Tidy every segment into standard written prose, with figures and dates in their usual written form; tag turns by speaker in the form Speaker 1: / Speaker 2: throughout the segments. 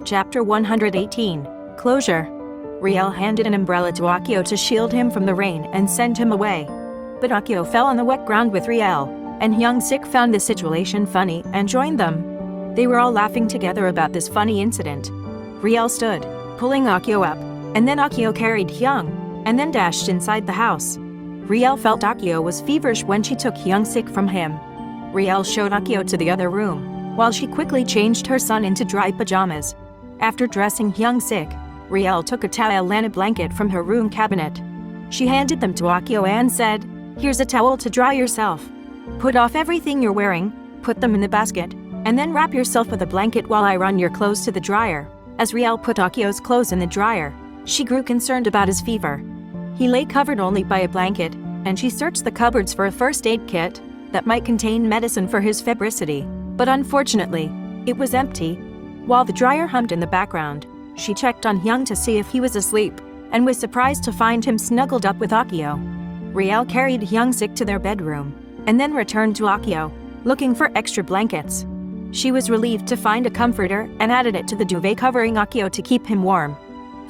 Speaker 1: Audiobook Chapter 118, Closure. Riel handed an umbrella to Akio to shield him from the rain and send him away. But Akio fell on the wet ground with Riel, and Hyung-sik found the situation funny and joined them. They were all laughing together about this funny incident. Riel stood, pulling Akio up, and then Akio carried Hyung, and then dashed inside the house. Riel felt Akio was feverish when she took Hyung-sik from him. Riel showed Akio to the other room, while she quickly changed her son into dry pajamas. After dressing Hyung-sik, Riel took a towel and a blanket from her room cabinet. She handed them to Akio and said, "Here's a towel to dry yourself. Put off everything you're wearing, put them in the basket, and then wrap yourself with a blanket while I run your clothes to the dryer." As Riel put Akio's clothes in the dryer, she grew concerned about his fever. He lay covered only by a blanket, and she searched the cupboards for a first aid kit that might contain medicine for his febricity. But unfortunately, it was empty. While the dryer hummed in the background, she checked on Hyung to see if he was asleep, and was surprised to find him snuggled up with Akio. Riel carried Hyung-sik to their bedroom, and then returned to Akio, looking for extra blankets. She was relieved to find a comforter and added it to the duvet covering Akio to keep him warm.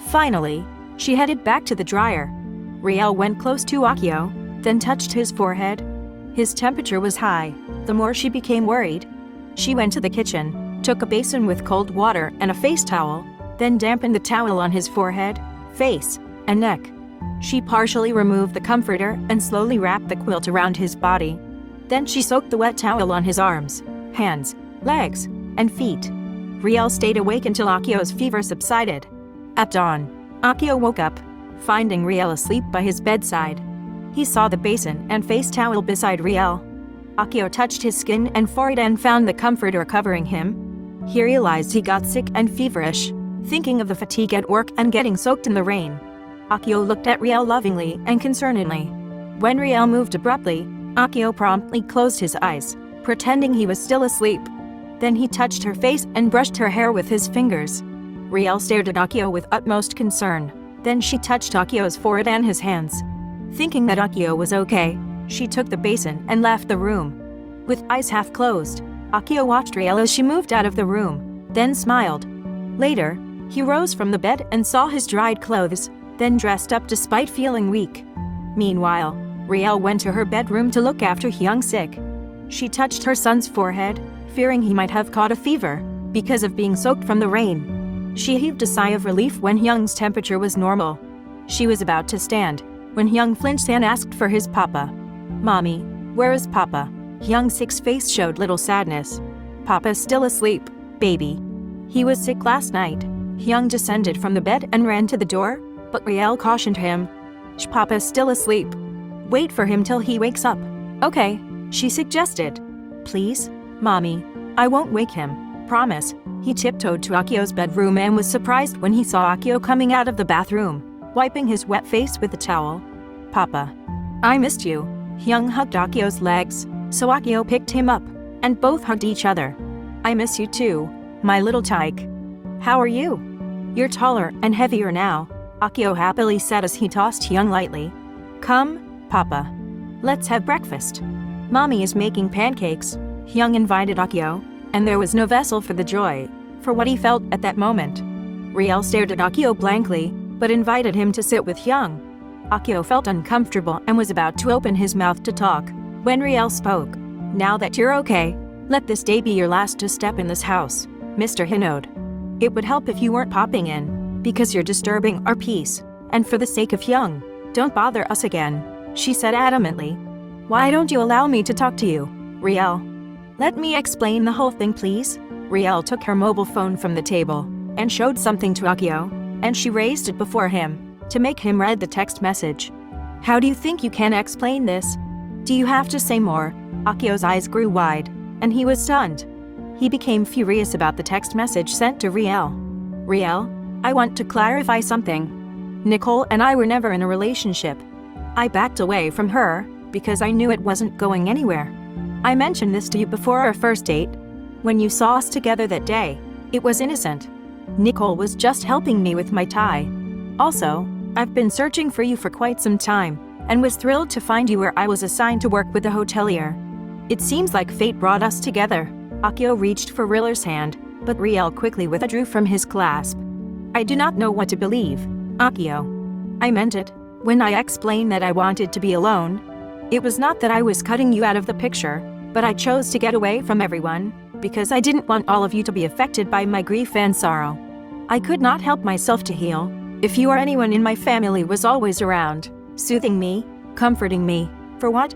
Speaker 1: Finally, she headed back to the dryer. Riel went close to Akio, then touched his forehead. His temperature was high. The more she became worried. She went to the kitchen, took a basin with cold water and a face towel, then dampened the towel on his forehead, face, and neck. She partially removed the comforter and slowly wrapped the quilt around his body. Then she soaked the wet towel on his arms, hands, legs, and feet. Riel stayed awake until Akio's fever subsided. At dawn, Akio woke up, finding Riel asleep by his bedside. He saw the basin and face towel beside Riel. Akio touched his skin and forehead and found the comforter covering him. He realized he got sick and feverish, thinking of the fatigue at work and getting soaked in the rain. Akio looked at Riel lovingly and concernedly. When Riel moved abruptly, Akio promptly closed his eyes, pretending he was still asleep. Then he touched her face and brushed her hair with his fingers. Riel stared at Akio with utmost concern. Then she touched Akio's forehead and his hands. Thinking that Akio was okay, she took the basin and left the room. With eyes half closed, Akio watched Riel as she moved out of the room, then smiled. Later, he rose from the bed and saw his dried clothes, then dressed up despite feeling weak. Meanwhile, Riel went to her bedroom to look after Hyung-sik. She touched her son's forehead, fearing he might have caught a fever because of being soaked from the rain. She heaved a sigh of relief when Hyung's temperature was normal. She was about to stand when Hyung flinched and asked for his papa. "Mommy, where is Papa?" Hyung-sik's face showed little sadness. "Papa's still asleep, baby. He was sick last night." Hyung descended from the bed and ran to the door, but Riel cautioned him. "Papa's still asleep. Wait for him till he wakes up." "Okay," she suggested. "Please, Mommy, I won't wake him. Promise." He tiptoed to Akio's bedroom and was surprised when he saw Akio coming out of the bathroom, wiping his wet face with a towel. "Papa, I missed you." Hyung hugged Akio's legs, so Akio picked him up, and both hugged each other. "I miss you too, my little tyke. How are you? You're taller and heavier now," Akio happily said as he tossed Hyung lightly. "Come, Papa. Let's have breakfast. Mommy is making pancakes," Hyung invited Akio, and there was no vessel for the joy, for what he felt at that moment. Riel stared at Akio blankly, but invited him to sit with Hyung. Akio felt uncomfortable and was about to open his mouth to talk, when Riel spoke. "Now that you're okay, let this day be your last to step in this house, Mr. Hinode. It would help if you weren't popping in, because you're disturbing our peace, and for the sake of Hyung, don't bother us again," she said adamantly. "Why don't you allow me to talk to you, Riel? Let me explain the whole thing, please." Riel took her mobile phone from the table and showed something to Akio, and she raised it before him to make him read the text message. "How do you think you can explain this? Do you have to say more?" Akio's eyes grew wide, and he was stunned. He became furious about the text message sent to Riel. "Riel, I want to clarify something. Nicole and I were never in a relationship. I backed away from her because I knew it wasn't going anywhere. I mentioned this to you before our first date. When you saw us together that day, it was innocent. Nicole was just helping me with my tie. Also, I've been searching for you for quite some time, and was thrilled to find you where I was assigned to work with the hotelier. It seems like fate brought us together." Akio reached for Riller's hand, but Riel quickly withdrew from his clasp. I do not know what to believe, Akio. I meant it when I explained that I wanted to be alone. It was not that I was cutting you out of the picture, but I chose to get away from everyone, because I didn't want all of you to be affected by my grief and sorrow. I could not help myself to heal if you or anyone in my family was always around, soothing me, comforting me. For what?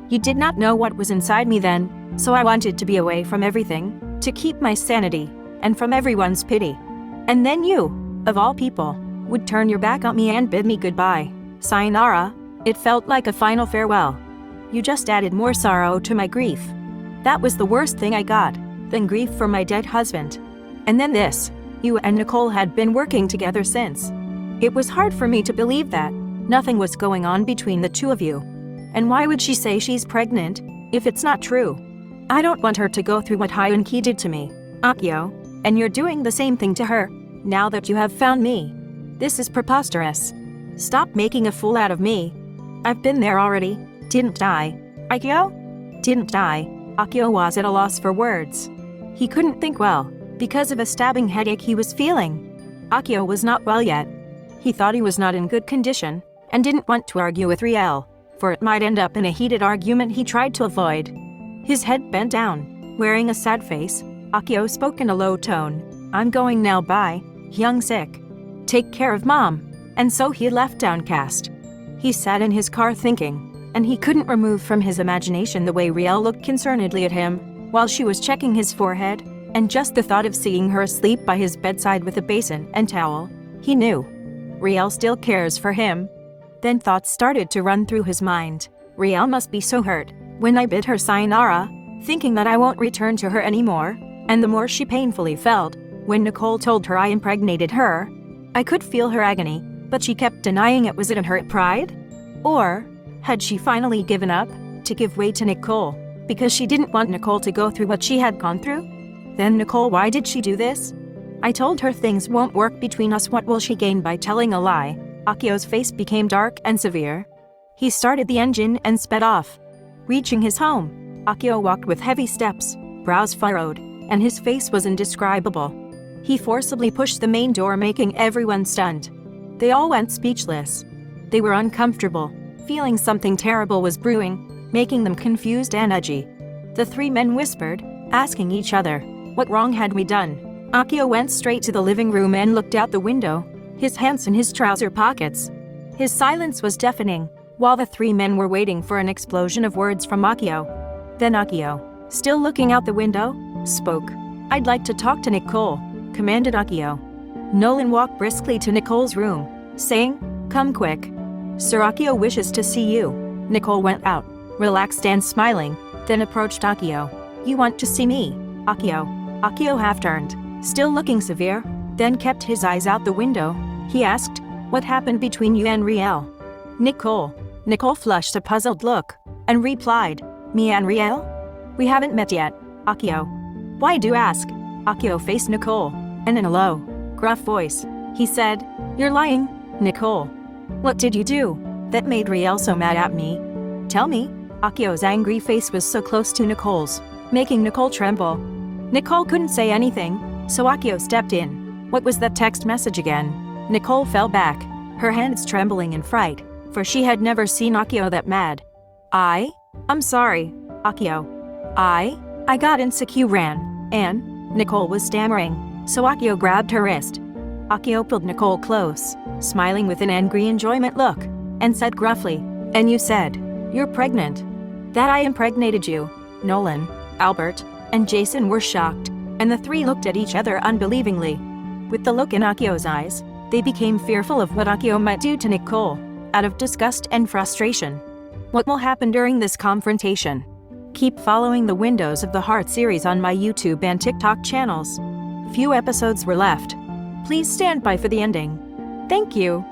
Speaker 1: You did not know what was inside me then, so I wanted to be away from everything, to keep my sanity, and from everyone's pity. And then you, of all people, would turn your back on me and bid me goodbye. Sayonara. It felt like a final farewell. You just added more sorrow to my grief. That was the worst thing I got, than grief for my dead husband. And then this. You and Nicole had been working together since. It was hard for me to believe that nothing was going on between the two of you. And why would she say she's pregnant, if it's not true? I don't want her to go through what Hyunki did to me, Akio, and you're doing the same thing to her, now that you have found me. This is preposterous. Stop making a fool out of me. I've been there already. Didn't I? Akio? Didn't I? Akio was at a loss for words. He couldn't think well, because of a stabbing headache he was feeling. Akio was not well yet. He thought he was not in good condition, and didn't want to argue with Riel, for it might end up in a heated argument he tried to avoid. His head bent down, wearing a sad face, Akio spoke in a low tone. I'm going now, bye, Hyung-sik. Take care of Mom. And so he left downcast. He sat in his car thinking, and he couldn't remove from his imagination the way Riel looked concernedly at him, while she was checking his forehead, and just the thought of seeing her asleep by his bedside with a basin and towel. He knew. Riel still cares for him. Then thoughts started to run through his mind. Riel must be so hurt when I bid her sayonara, thinking that I won't return to her anymore, and the more she painfully felt when Nicole told her I impregnated her. I could feel her agony, but she kept denying it. Was it in her pride? Or had she finally given up to give way to Nicole because she didn't want Nicole to go through what she had gone through? Then Nicole, why did she do this? I told her things won't work between us. What will she gain by telling a lie? Akio's face became dark and severe. He started the engine and sped off. Reaching his home, Akio walked with heavy steps, brows furrowed, and his face was indescribable. He forcibly pushed the main door, making everyone stunned. They all went speechless. They were uncomfortable, feeling something terrible was brewing, making them confused and edgy. The three men whispered, asking each other, what wrong had we done? Akio went straight to the living room and looked out the window, his hands in his trouser pockets. His silence was deafening, while the three men were waiting for an explosion of words from Akio. Then Akio, still looking out the window, spoke. I'd like to talk to Nicole, commanded Akio. Nolan walked briskly to Nicole's room, saying, come quick. Sir, Akio wishes to see you. Nicole went out, relaxed and smiling, then approached Akio. You want to see me, Akio? Akio half-turned, still looking severe, then kept his eyes out the window. He asked, what happened between you and Riel? Nicole. Nicole flushed a puzzled look, and replied, me and Riel? We haven't met yet, Akio. Why do you ask? Akio faced Nicole, and in a low, gruff voice, he said, you're lying, Nicole. What did you do that made Riel so mad at me? Tell me. Akio's angry face was so close to Nicole's, making Nicole tremble. Nicole couldn't say anything, so Akio stepped in. What was that text message again? Nicole fell back, her hands trembling in fright, for she had never seen Akio that mad. I'm sorry, Akio. I got insecure, and Nicole was stammering. So Akio grabbed her wrist. Akio pulled Nicole close, smiling with an angry enjoyment look, and said gruffly, and you said, you're pregnant. That I impregnated you. Nolan, Albert, and Jason were shocked, and the three looked at each other unbelievingly. With the look in Akio's eyes, they became fearful of what Akio might do to Nicole, out of disgust and frustration. What will happen during this confrontation? Keep following the Windows of the Heart series on my YouTube and TikTok channels. Few episodes were left. Please stand by for the ending. Thank you.